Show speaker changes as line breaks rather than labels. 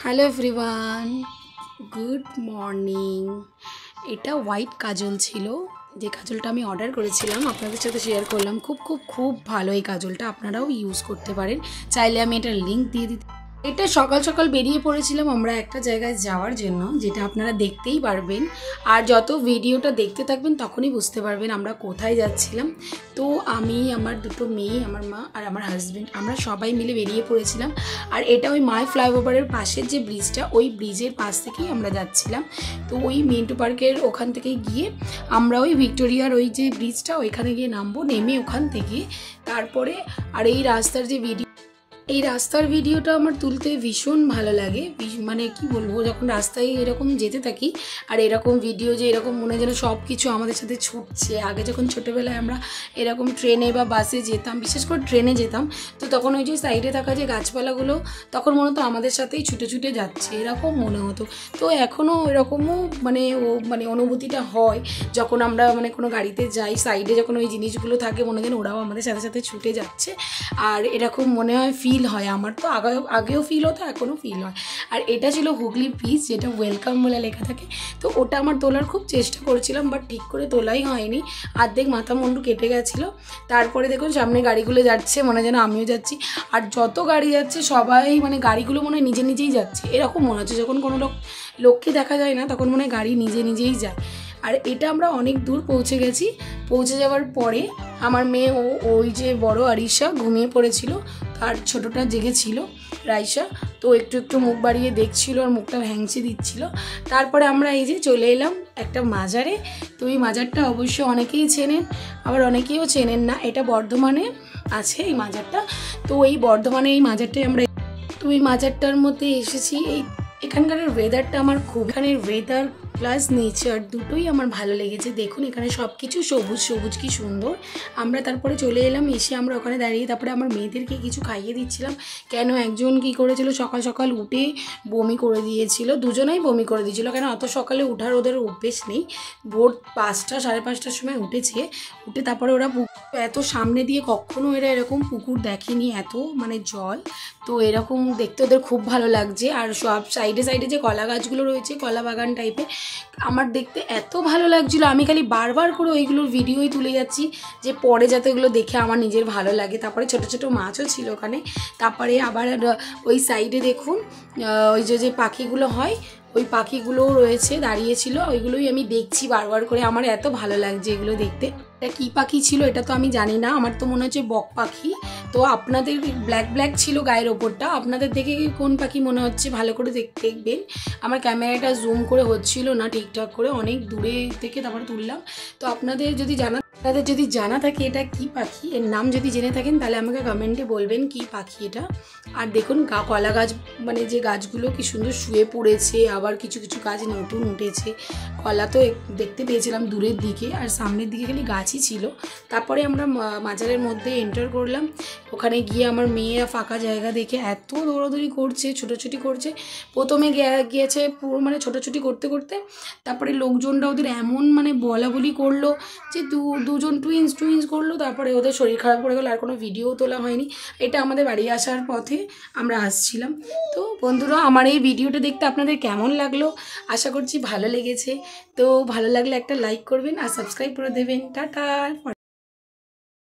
Hello everyone, good morning. এটা white কাজল ছিল, যে কাজলটা আমি অর্ডার করেছিলাম আপনাদের সাথে শেয়ার করলাম। খুব খুব খুব ভালো এই কাজলটা, আপনারাও ইউজ করতে পারেন। চাইলে আমি এটার লিঙ্ক দিয়ে দিতে। এটা সকাল সকাল বেরিয়ে পড়েছিলাম আমরা একটা জায়গায় যাওয়ার জন্য, যেটা আপনারা দেখতেই পারবেন। আর যত ভিডিওটা দেখতে থাকবেন তখনই বুঝতে পারবেন আমরা কোথায় যাচ্ছিলাম। তো আমি, আমার দুটো মেয়ে, আমার মা আর আমার হাজব্যান্ড, আমরা সবাই মিলে বেরিয়ে পড়েছিলাম। আর এটা ওই মাই ফ্লাইওভারের পাশের যে ব্রিজটা, ওই ব্রিজের পাশ থেকেই আমরা যাচ্ছিলাম। তো ওই মিন্টু পার্কের ওখান থেকে গিয়ে আমরা ওই ভিক্টোরিয়ার ওই যে ব্রিজটা, ওইখানে গিয়ে নামবো। নেমে ওখান থেকে তারপরে আর এই রাস্তার ভিডিওটা আমার তুলতে ভীষণ ভালো লাগে। মানে কি বলবো, যখন রাস্তায় এরকম যেতে থাকি আর এরকম ভিডিও, যে এরকম মনে যেন সব কিছু আমাদের সাথে ছুটছে। আগে যখন ছোটোবেলায় আমরা এরকম ট্রেনে বা বাসে যেতাম, বিশেষ করে ট্রেনে যেতাম, তো তখন ওই যে সাইডে থাকা যে গাছপালাগুলো তখন মনে হতো আমাদের সাথেই ছুটে ছুটে যাচ্ছে, এরকম মনে হতো। তো এখনও এরকমও মানে অনুভূতিটা হয় যখন আমরা মানে কোনো গাড়িতে যাই, সাইডে যখন ওই জিনিসগুলো থাকে মনে যেন ওরাও আমাদের সাথে সাথে ছুটে যাচ্ছে। আর এরকম মনে হয়, ফিল হয়। আমার তো আগেও ফিল হতো, এখনও ফিল হয়। আর এটা ছিল হুগলি ব্রিজ, যেটা ওয়েলকাম বলে লেখা থাকে। তো ওটা আমার তোলার খুব চেষ্টা করেছিলাম, বাট ঠিক করে তোলাই হয়নি। অর্ধেক মাথা মুন্ডু কেটে গেছিলো। তারপরে দেখুন সামনে গাড়িগুলো যাচ্ছে, মনে হয় যেন আমিও যাচ্ছি। আর যত গাড়ি যাচ্ছে সবাই মানে গাড়িগুলো মনে হয় নিজে নিজেই যাচ্ছে, এরকম মনে হচ্ছে। যখন কোনো লোককে দেখা যায় না, তখন মনে হয় গাড়ি নিজে নিজেই যায়। আর এটা আমরা অনেক দূর পৌঁছে গেছি। পৌঁছে যাওয়ার পরে আমার মেয়ে, ওই যে বড় আরিশা ঘুমিয়ে পড়েছিল, আর ছোটোটা জেগেছিল রাইসা। তো একটু একটু মুখ বাড়িয়ে দেখছিল আর মুখটা ভ্যাংচে দিচ্ছিল। তারপরে আমরা এই যে চলে এলাম একটা মাজারে। তো এই মাজারটা অবশ্য অনেকেই চেনেন, আবার অনেকেও চেনেন না। এটা বর্ধমানে আছে এই মাজারটা। তো এই বর্ধমানে এই মাজারটাই আমরা, তো এই মাজারটার মধ্যে এসেছি। এখানকার ওয়েদারটা আমার খুব, এখানের ওয়েদার প্লাস নেচার দুটোই আমার ভালো লেগেছে। দেখুন এখানে সব কিছু সবুজ সবুজ, কি সুন্দর। আমরা তারপরে চলে এলাম, এসে আমরা ওখানে দাঁড়িয়ে তারপরে আমার মেয়েদেরকে কিছু খাইয়ে দিচ্ছিলাম। কেন একজন কি করেছিল, সকাল সকাল উঠে বমি করে দিয়েছিল, দুজনেই বমি করে দিয়েছিল। কেন অত সকালে ওঠার ওদের অভ্যেস নেই। ভোর 5টা 5:30টার সময় উঠে তারপরে ওরা এত সামনে দিয়ে কখনো এরা এরকম পুকুর দেখেনি, এত মানে জল। তো এরকম দেখতে ওদের খুব ভালো লাগছে। আর সব সাইডে সাইডে যে কলা গাছগুলো রয়েছে, কলা বাগান টাইপের, আমার দেখতে এত ভালো লাগছিলো। আমি খালি বারবার করে ওইগুলোর ভিডিওই তুলে যাচ্ছি, যে পরে যাতে ওগুলো দেখে আমার নিজের ভালো লাগে। তারপরে ছোটো ছোটো মাছও ছিল ওখানে। তারপরে আবার ওই সাইডে দেখুন ওই যে পাখিগুলো হয়, ওই পাখিগুলোও রয়েছে, দাঁড়িয়েছিল। ওইগুলোই আমি দেখছি বারবার করে। আমার এত ভালো লাগছে এগুলো দেখতে। এটা কী পাখি ছিল এটা তো আমি জানি না, আমার তো মনে হচ্ছে বক পাখি। তো আপনাদের ব্ল্যাক ব্ল্যাক ছিল গায়ের ওপরটা, আপনাদের দেখে কোন পাখি মনে হচ্ছে ভালো করে দেখবেন। আমার ক্যামেরাটা জুম করে হচ্ছিল না ঠিকঠাক করে, অনেক দূরে থেকে তারপরে তুললাম। তো আপনাদের যদি জানা থাকে এটা কি পাখি, এর নাম যদি জেনে থাকেন তাহলে আমাকে কমেন্টে বলবেন কি পাখি এটা। আর দেখুন কলা গাছ, মানে যে গাছগুলো কি সুন্দর শুয়ে পড়েছে, আবার কিছু কিছু গাছ নতুন উঠেছে। কলা তো দেখতে পেয়েছিলাম দূরের দিকে, আর সামনের দিকে খালি গাছই ছিল। তারপরে আমরা মাজারের মধ্যে এন্টার করলাম। ওখানে গিয়ে আমার মেয়েরা ফাঁকা জায়গা দেখে এত দৌড়াদৌড়ি করছে, ছোটাছুটি করছে। প্রথমে গিয়েছে পুরো মানে ছোটাছুটি করতে করতে, তারপরে লোকজনরা ওদের এমন মানে বলাবলি করলো যে দুজন টুইন্স করলো। তারপরে ওদের শরীর খারাপ করে গেলো, আর কোনো ভিডিও তোলা হয়নি। এটা আমাদের বাড়ি আসার পথে আমরা আসছিলাম। তো বন্ধুরা, আমার এই ভিডিওটা দেখতে আপনাদের কেমন লাগলো, আশা করছি ভালো লেগেছে। তো ভালো লাগলে একটা লাইক করবেন আর সাবস্ক্রাইব করে দেবেন। টাটা।